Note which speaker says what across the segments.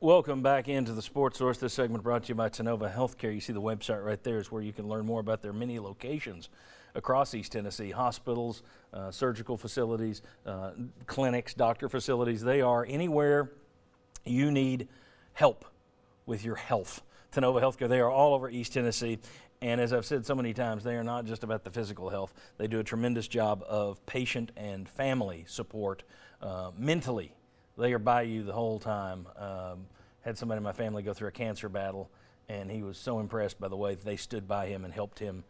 Speaker 1: Welcome back into the Sports Source. This segment brought to you by Tennova Healthcare. You see the website right there is where you can learn more about their many locations across East Tennessee, hospitals, surgical facilities, clinics, doctor facilities. They are anywhere you need help with your health. Tennova Healthcare, they are all over East Tennessee. And as I've said so many times, they are not just about the physical health. They do a tremendous job of patient and family support mentally. They are by you the whole time. Had somebody in my family go through a cancer battle, and he was so impressed by the way they stood by him and helped him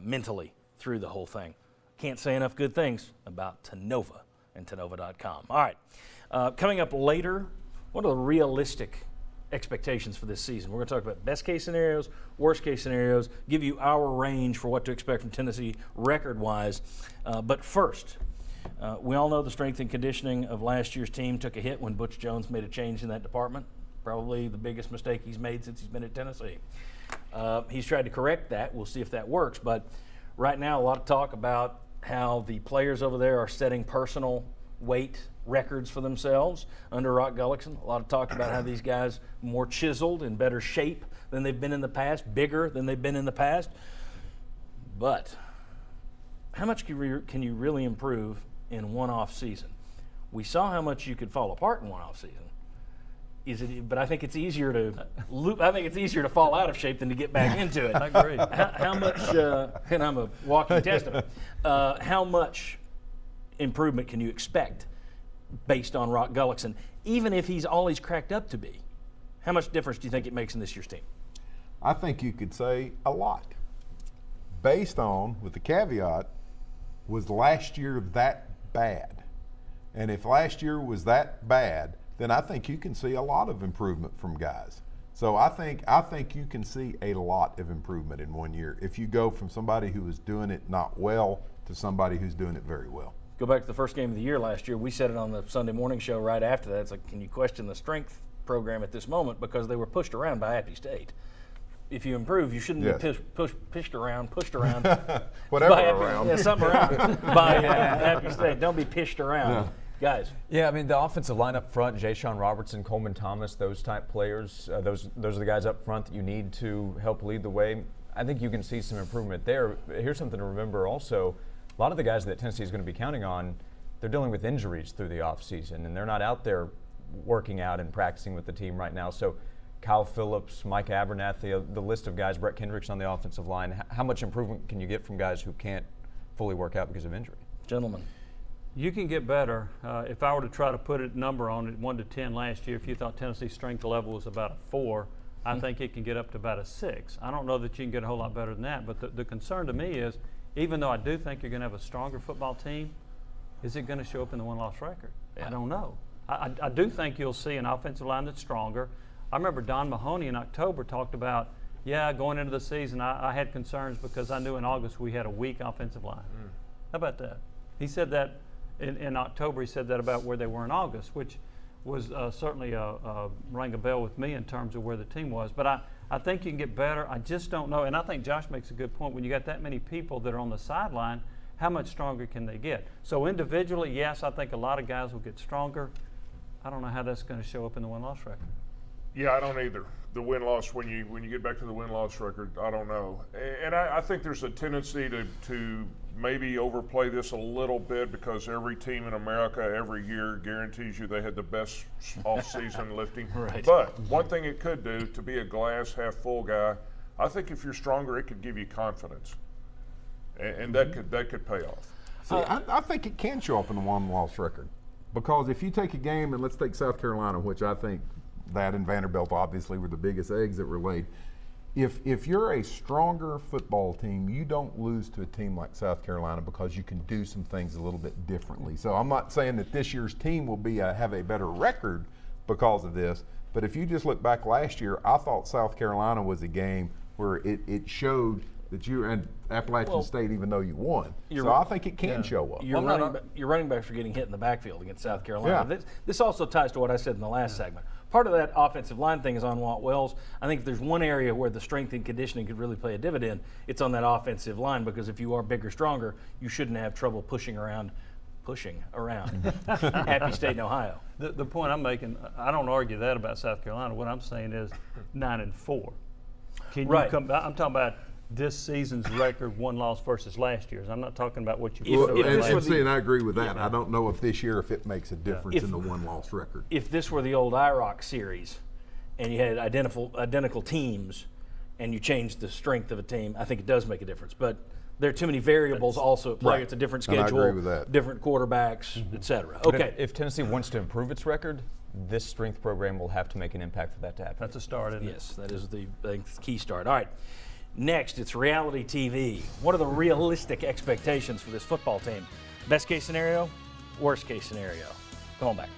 Speaker 1: mentally through the whole thing. Can't say enough good things about Tennova and Tennova.com. All right, coming up later, what are the realistic expectations for this season? We're going to talk about best case scenarios, worst case scenarios, give you our range for what to expect from Tennessee record-wise. But first, we all know the strength and conditioning of last year's team took a hit when Butch Jones made a change in that department. Probably the biggest mistake he's made since he's been at Tennessee. He's tried to correct that. We'll see if that works. But right now, a lot of talk about how the players over there are setting personal weight records for themselves under Rock Gullickson. A lot of talk about how these guys more chiseled, in better shape than they've been in the past, bigger than they've been in the past. But how much can you really improve in one off season? We saw how much you could fall apart in one off season. But I think it's easier to fall out of shape than to get back into it.
Speaker 2: I agree.
Speaker 1: How much? And I'm a walking testament. How much improvement can you expect based on Rock Gullickson, even if he's all he's cracked up to be? How much difference do you think it makes in this year's team?
Speaker 3: I think you could say a lot. Based on, with the caveat, was last year that bad? And if last year was that bad, then I think you can see a lot of improvement from guys. So I think you can see a lot of improvement in 1 year if you go from somebody who was doing it not well to somebody who's doing it very well.
Speaker 1: Go back to the first game of the year last year. We said it on the Sunday morning show right after that. It's like, can you question the strength program at this moment, because they were pushed around by Appy State. If you improve, you shouldn't be pushed around.
Speaker 3: Whatever
Speaker 1: by
Speaker 3: around.
Speaker 1: Yeah, something around by Appy State. Don't be pished around. No. Guys.
Speaker 2: Yeah, I mean, the offensive line up front, Ja'Shawn Robertson, Coleman Thomas, those type players, those are the guys up front that you need to help lead the way. I think you can see some improvement there. Here's something to remember also. A lot of the guys that Tennessee is going to be counting on, they're dealing with injuries through the offseason, and they're not out there working out and practicing with the team right now. So Kyle Phillips, Mike Abernathy, the list of guys, Brett Kendricks on the offensive line, how much improvement can you get from guys who can't fully work out because of injury?
Speaker 1: Gentlemen.
Speaker 4: You can get better. If I were to try to put a number on it, 1 to 10 last year, if you thought Tennessee's strength level was about a 4, I think it can get up to about a 6. I don't know that you can get a whole lot better than that, but the concern to me is, even though I do think you're going to have a stronger football team, is it going to show up in the win-loss record? Yeah. I don't know. I do think you'll see an offensive line that's stronger. I remember Don Mahoney in October talked about, going into the season, I had concerns because I knew in August we had a weak offensive line. How about that? He said that in October. He said that about where they were in August, which was certainly rang a bell with me in terms of where the team was. But I think you can get better. I just don't know. And I think Josh makes a good point. When you got that many people that are on the sideline, how much stronger can they get? So individually, yes, I think a lot of guys will get stronger. I don't know how that's going to show up in the win-loss record.
Speaker 5: Yeah, I don't either. The win-loss, when you get back to the win-loss record, I don't know. And I think there's a tendency to maybe overplay this a little bit, because every team in America every year guarantees you they had the best off-season lifting.
Speaker 1: Right.
Speaker 5: But one thing it could do, to be a glass half full guy, I think if you're stronger, it could give you confidence, and that could pay off.
Speaker 3: See, I think it can show up in the one-loss record, because if you take a game, and let's take South Carolina, which I think that and Vanderbilt obviously were the biggest eggs that were laid. If you're a stronger football team, you don't lose to a team like South Carolina because you can do some things a little bit differently. So I'm not saying that this year's team will have a better record because of this, but if you just look back last year, I thought South Carolina was a game where it showed that you and Appalachian State, even though you won. So I think it can show up.
Speaker 1: Your running backs are getting hit in the backfield against South Carolina. Yeah. This also ties to what I said in the last segment. Part of that offensive line thing is on Walt Wells. I think if there's one area where the strength and conditioning could really play a dividend, it's on that offensive line, because if you are bigger, stronger, you shouldn't have trouble pushing around pushing around Happy State and Ohio.
Speaker 4: The point I'm making, I don't argue that about South Carolina. What I'm saying is 9-4. Can
Speaker 1: Right.
Speaker 4: you come back? I'm talking about this season's record, 1 loss versus last year's. I'm not talking about what you
Speaker 1: If
Speaker 4: put
Speaker 1: this were
Speaker 3: and
Speaker 1: the-
Speaker 3: see, and I agree with that. I don't know if this year if it makes a difference
Speaker 1: If-
Speaker 3: in the one-loss record.
Speaker 1: If this were the old IROC series and you had identical teams and you changed the strength of a team, I think it does make a difference. But there are too many variables also at play.
Speaker 3: Right.
Speaker 1: It's a different
Speaker 3: And I
Speaker 1: schedule,
Speaker 3: agree with that.
Speaker 1: different quarterbacks, et cetera.
Speaker 2: But
Speaker 1: Okay.
Speaker 2: if Tennessee wants to improve its record, this strength program will have to make an impact for that to happen.
Speaker 4: That's a start, isn't it?
Speaker 1: Yes, that is the key start. All right. Next, it's reality TV. What are the realistic expectations for this football team? Best case scenario, worst case scenario. Come on back.